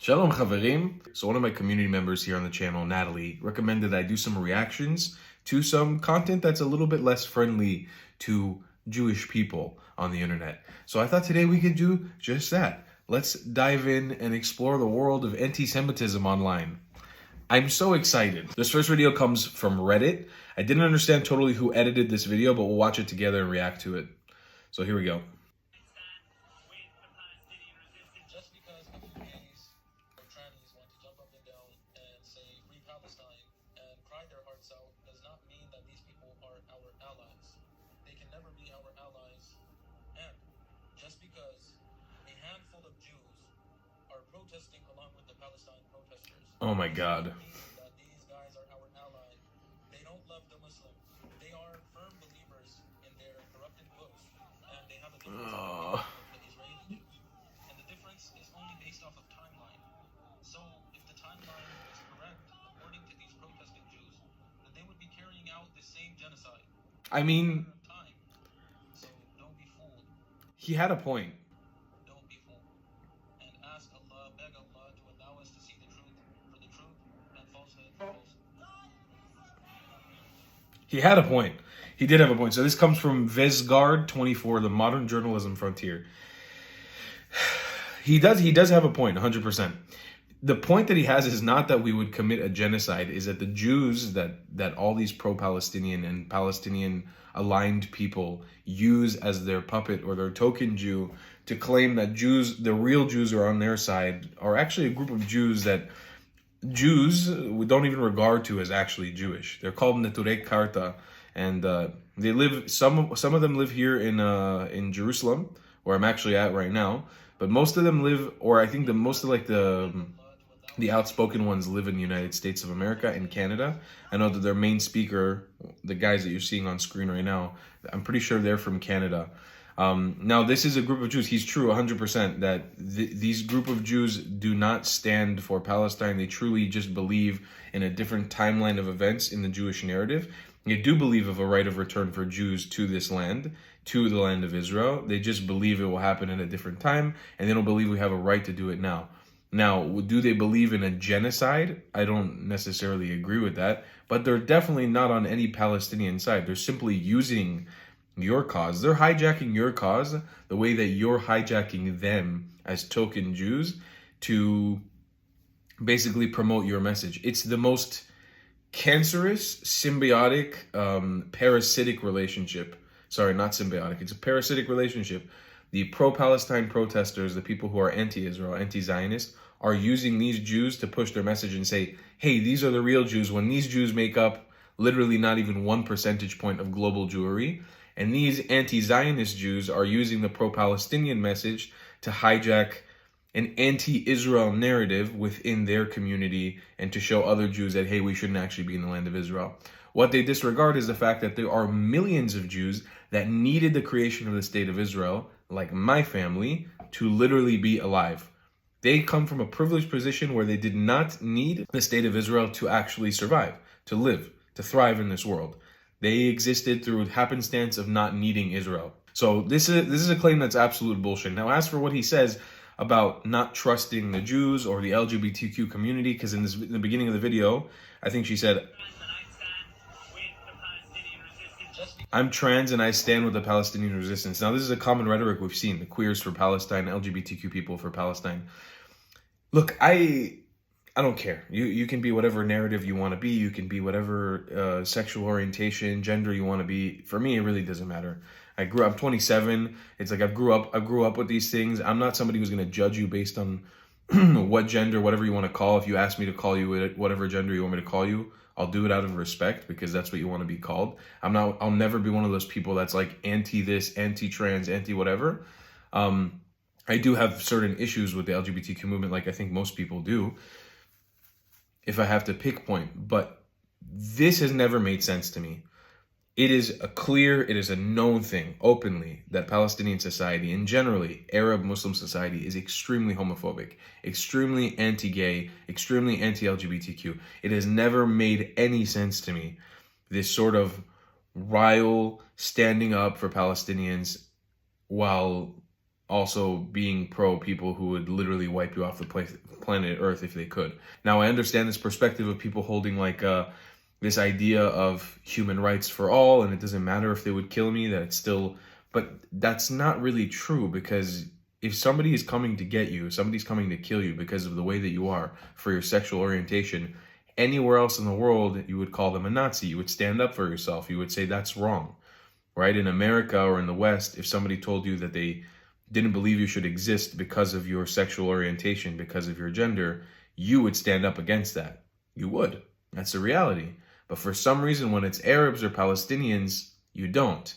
Shalom Chaverim. So one of my community members here on the channel, Natalie, recommended I do some reactions to some content that's a little bit less friendly to Jewish people on the internet. So I thought today we could do just that. Let's dive in and explore the world of anti-Semitism online. I'm so excited. This first video comes from Reddit. I didn't understand totally who edited this video, but we'll watch it together and react to it. So here we go. Does not mean that these people are our allies. They can never be our allies. And just because a handful of Jews are protesting along with the Palestine protesters, Oh my God. that these guys are our allies. They don't love the Muslims. They are firm believers in their corrupted books, and they have a difference with the Israeli Jews. And the difference is only based off of timeline. So if the timeline is correct, according to these protesting Jews, then they would be carrying out the same genocide. I mean, So don't be fooled. he had a point. Don't be fooled. And ask Allah, beg Allah to allow us to see the truth for the truth and falsehood for falsehood. He had a point. He did have a point. So this comes from Vesgard24, the modern journalism frontier. He does have a point, 100%. The point that he has is not that we would commit a genocide, is that the Jews that all these pro-Palestinian and Palestinian aligned people use as their puppet or their token Jew to claim that Jews, the real Jews are on their side, are actually a group of Jews that Jews we don't even regard to as actually Jewish. They're called Neturei Karta, and they live. Some of them live here in Jerusalem, where I'm actually at right now. But most of them live, or I think most of the outspoken ones live in the United States of America and Canada. I know that their main speaker, the guys that you're seeing on screen right now, I'm pretty sure they're from Canada. Now, this is a group of Jews. He's true 100% that these group of Jews do not stand for Palestine. They truly just believe in a different timeline of events in the Jewish narrative. They do believe of a right of return for Jews to this land, to the land of Israel. They just believe it will happen at a different time, and they don't believe we have a right to do it now. Now, do they believe in a genocide? I don't necessarily agree with that, but they're definitely not on any Palestinian side. They're simply using your cause. They're hijacking your cause the way that you're hijacking them as token Jews to basically promote your message. It's the most cancerous, symbiotic, parasitic relationship. Sorry, not symbiotic. It's a parasitic relationship. The pro-Palestine protesters, the people who are anti-Israel, anti-Zionist, are using these Jews to push their message and say, hey, these are the real Jews, when these Jews make up literally not even 1 percentage point of global Jewry. And these anti-Zionist Jews are using the pro-Palestinian message to hijack an anti-Israel narrative within their community and to show other Jews that, hey, we shouldn't actually be in the land of Israel. What they disregard is the fact that there are millions of Jews that needed the creation of the state of Israel, like my family, to literally be alive. They come from a privileged position where they did not need the state of Israel to actually survive, to live, to thrive in this world. They existed through happenstance of not needing Israel. So this is a claim that's absolute bullshit. Now, as for what he says about not trusting the Jews or the LGBTQ community, because in the beginning of the video, I think she said, I'm trans and I stand with the Palestinian resistance. Now, this is a common rhetoric we've seen, the queers for Palestine, LGBTQ people for Palestine. Look, I don't care. You can be whatever narrative you want to be. You can be whatever sexual orientation, gender you want to be. For me, it really doesn't matter. I'm 27. It's like I grew up with these things. I'm not somebody who's going to judge you based on what gender, whatever you want to call. If you ask me to call you whatever gender you want me to call you, I'll do it out of respect because that's what you want to be called. I'll never be one of those people that's like anti this, anti trans, anti whatever. I do have certain issues with the LGBTQ movement, like I think most people do, if I have to pick point, but this has never made sense to me. It is a known thing openly that Palestinian society and generally Arab Muslim society is extremely homophobic, extremely anti-gay, extremely anti-LGBTQ. It has never made any sense to me, this sort of rile standing up for Palestinians while also being pro people who would literally wipe you off the planet Earth if they could. Now, I understand this perspective of people holding like this idea of human rights for all, and it doesn't matter if they would kill me, that it's still, but that's not really true, because if somebody is coming to get you, somebody's coming to kill you because of the way that you are, for your sexual orientation, anywhere else in the world, you would call them a Nazi. You would stand up for yourself. You would say that's wrong, right? In America or in the West, if somebody told you that they didn't believe you should exist because of your sexual orientation, because of your gender, you would stand up against that. You would. That's the reality. But for some reason, when it's Arabs or Palestinians, you don't.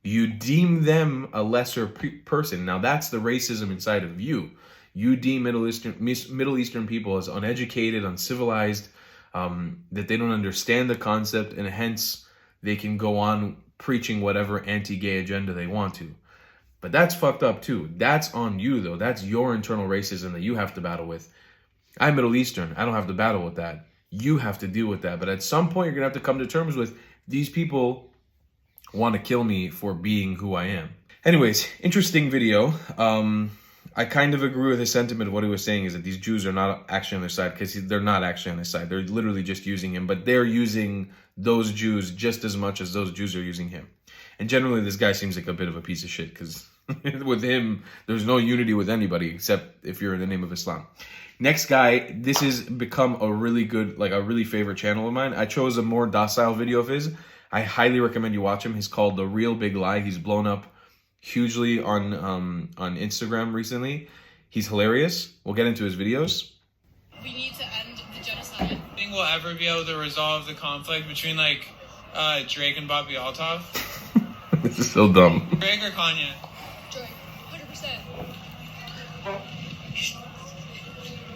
You deem them a lesser person. Now, that's the racism inside of you. You deem Middle Eastern people as uneducated, uncivilized, that they don't understand the concept, and hence they can go on preaching whatever anti-gay agenda they want to. But that's fucked up too. That's on you, though. That's your internal racism that you have to battle with. I'm Middle Eastern. I don't have to battle with that. You have to deal with that. But at some point, you're going to have to come to terms with, these people want to kill me for being who I am. Anyways, interesting video. I kind of agree with his sentiment of what he was saying, is that these Jews are not actually on their side, because they're not actually on his side. They're literally just using him, but they're using those Jews just as much as those Jews are using him. And generally, this guy seems like a bit of a piece of shit, because with him, there's no unity with anybody except if you're in the name of Islam. Next guy, this has become a really good, like a really favorite channel of mine. I chose a more docile video of his. I highly recommend you watch him. He's called The Real Big Lie. He's blown up hugely on Instagram recently. He's hilarious. We'll get into his videos. We need to end the genocide. I think we'll ever be able to resolve the conflict between like Drake and Bobby Althoff. This is so dumb. Drake or Kanye? Drake, 100%.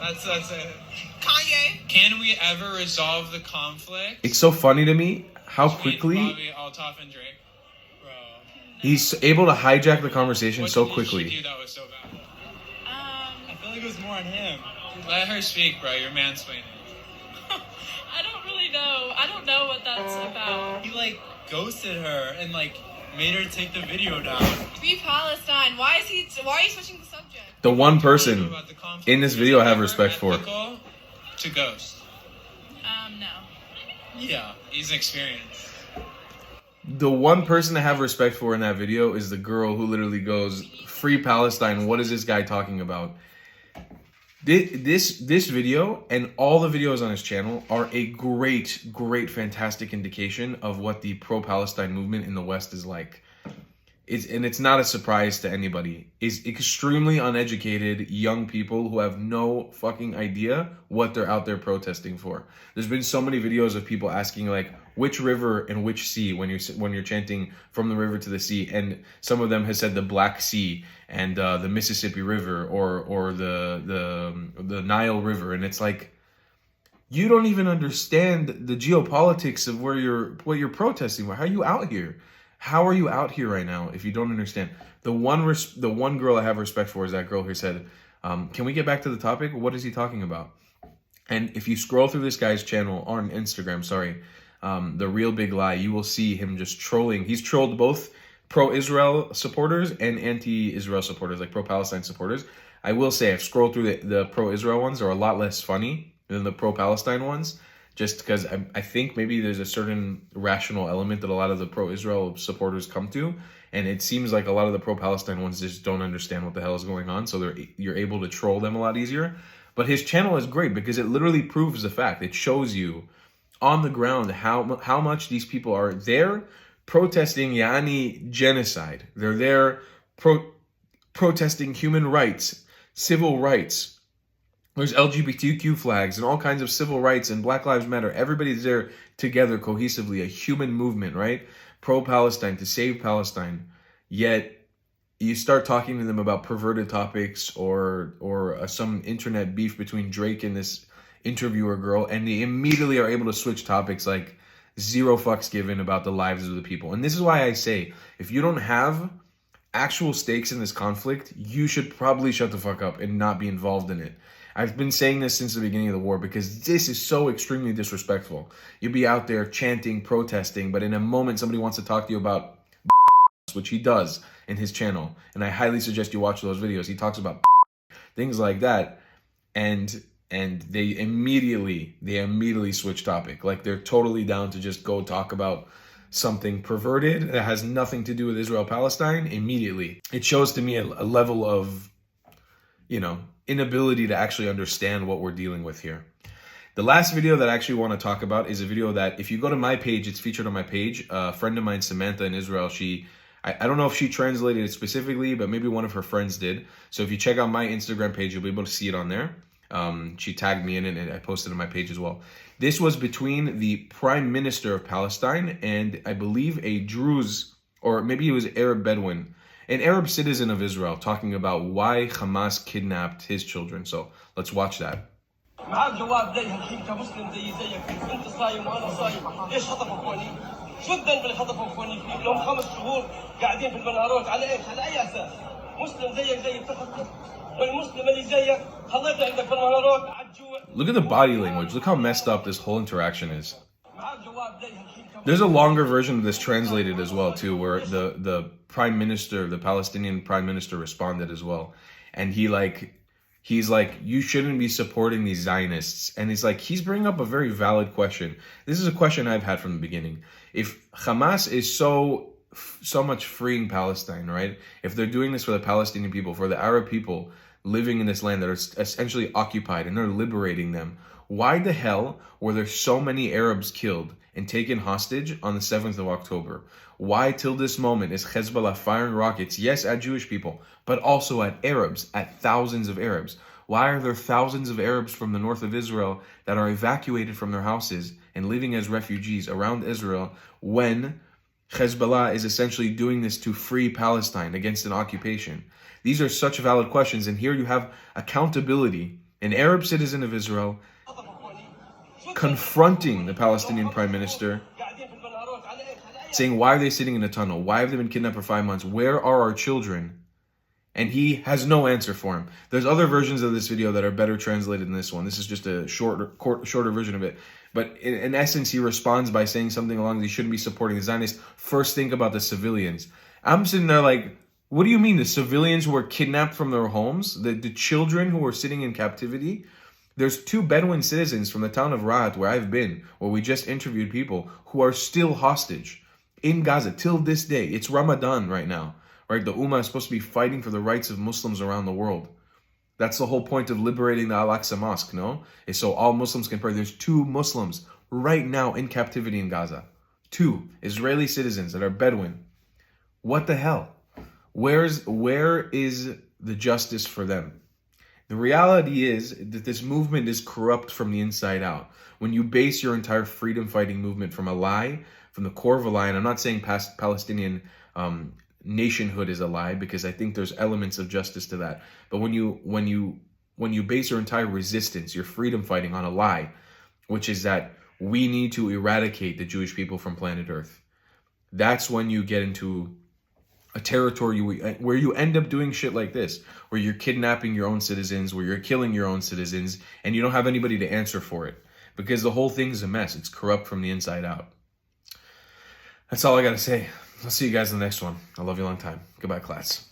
That's it. Kanye. Can we ever resolve the conflict? It's so funny to me how between quickly Bobby Althoff and Drake, bro. he's able to hijack the conversation What so did she quickly. do that was so bad? I feel like it was more on him. Let her speak, bro. You're mansplaining. I don't really know. I don't know what that's about. He like ghosted her and like made her take the video down. Free Palestine. Why are you switching the subject? The one person in this video I have respect for. To ghost. No. Yeah, he's experienced. The one person I have respect for in that video is the girl who literally goes, "Free Palestine, what is this guy talking about?" This video and all the videos on his channel are a great, fantastic indication of what the pro-Palestine movement in the West is like. It's not a surprise to anybody. Is extremely uneducated young people who have no fucking idea what they're out there protesting for. There's been so many videos of people asking like which river and which sea when you're chanting from the river to the sea, and some of them has said the Black Sea and the Mississippi River or the Nile River, and it's like, you don't even understand the geopolitics of what you're protesting. How are you out here? How are you out here right now if you don't understand? The one girl I have respect for is that girl who said, can we get back to the topic? What is he talking about? And if you scroll through this guy's channel on Instagram, The Real Big Lie, you will see him just trolling. He's trolled both pro-Israel supporters and anti-Israel supporters, like pro-Palestine supporters. I will say I've scrolled through the pro-Israel ones. They're a lot less funny than the pro-Palestine ones, just because I think maybe there's a certain rational element that a lot of the pro-Israel supporters come to, and it seems like a lot of the pro-Palestine ones just don't understand what the hell is going on, so you're able to troll them a lot easier. But his channel is great because it literally proves the fact. It shows you on the ground how much these people are there protesting Yani genocide. They're there protesting human rights, civil rights. There's LGBTQ flags and all kinds of civil rights and Black Lives Matter. Everybody's there together cohesively, a human movement, right? Pro-Palestine, to save Palestine. Yet you start talking to them about perverted topics or some internet beef between Drake and this interviewer girl, and they immediately are able to switch topics like zero fucks given about the lives of the people. And this is why I say, if you don't have actual stakes in this conflict, you should probably shut the fuck up and not be involved in it. I've been saying this since the beginning of the war because this is so extremely disrespectful. You'll be out there chanting, protesting, but in a moment somebody wants to talk to you about which he does, in his channel, and I highly suggest you watch those videos. He talks about things like that, and they immediately switch topic. Like, they're totally down to just go talk about something perverted that has nothing to do with Israel-Palestine immediately. It shows to me a level of, inability to actually understand what we're dealing with here. The last video that I actually want to talk about is a video that, if you go to my page, it's featured on my page. A friend of mine, Samantha in Israel, I don't know if she translated it specifically, but maybe one of her friends did. So if you check out my Instagram page, you'll be able to see it on there. She tagged me in it, and I posted it on my page as well. This was between the Prime Minister of Palestine and, I believe, a Druze, or maybe he was Arab Bedouin, an Arab citizen of Israel, talking about why Hamas kidnapped his children. So let's watch that. معاك جواب زي هالحين كمسلم زيك انت صايم وانا صايم ليش خطفوا اخواني؟ شو الذنب اللي خطفوا اخواني فيه؟ لهم 5 شهور قاعدين في المنارات على ايش؟ على اي اساس؟ مسلم زيك تخطف والمسلم اللي زيك خليته عندك في المنارات على الجوع. Look at the body language. Look how messed up this whole interaction is. معاك جواب زي هالحين There's a longer version of this translated as well too, where the prime minister, the Palestinian prime minister, responded as well, and he's like, you shouldn't be supporting these Zionists. And he's bringing up a very valid question. This is a question I've had from the beginning. If Hamas is so much freeing Palestine, right? If they're doing this for the Palestinian people, for the Arab people living in this land that are essentially occupied, and they're liberating them, why the hell were there so many Arabs killed and taken hostage on the 7th of October? Why till this moment is Hezbollah firing rockets, yes, at Jewish people, but also at Arabs, at thousands of Arabs? Why are there thousands of Arabs from the north of Israel that are evacuated from their houses and living as refugees around Israel when Hezbollah is essentially doing this to free Palestine against an occupation? These are such valid questions, and here you have accountability, an Arab citizen of Israel confronting the Palestinian prime minister, saying, why are they sitting in a tunnel? Why have they been kidnapped for 5 months? Where are our children? And he has no answer for him. There's other versions of this video that are better translated than this one. This is just a shorter version of it. But in essence, he responds by saying something along, he shouldn't be supporting the Zionists. First, think about the civilians. I'm sitting there like, what do you mean? The civilians who were kidnapped from their homes? The children who were sitting in captivity? There's 2 Bedouin citizens from the town of Rahat, where I've been, where we just interviewed people who are still hostage in Gaza till this day. It's Ramadan right now, right? The Ummah is supposed to be fighting for the rights of Muslims around the world. That's the whole point of liberating the Al-Aqsa Mosque, no? Is so all Muslims can pray. There's 2 Muslims right now in captivity in Gaza. 2 Israeli citizens that are Bedouin. What the hell? Where is the justice for them? The reality is that this movement is corrupt from the inside out. When you base your entire freedom-fighting movement from a lie, from the core of a lie, and I'm not saying Palestinian nationhood is a lie, because I think there's elements of justice to that. But when you base your entire resistance, your freedom fighting on a lie, which is that we need to eradicate the Jewish people from planet Earth, that's when you get into a territory where you end up doing shit like this, where you're kidnapping your own citizens, where you're killing your own citizens, and you don't have anybody to answer for it, because the whole thing's a mess. It's corrupt from the inside out. That's all I gotta say. I'll see you guys in the next one. I love you a long time. Goodbye, class.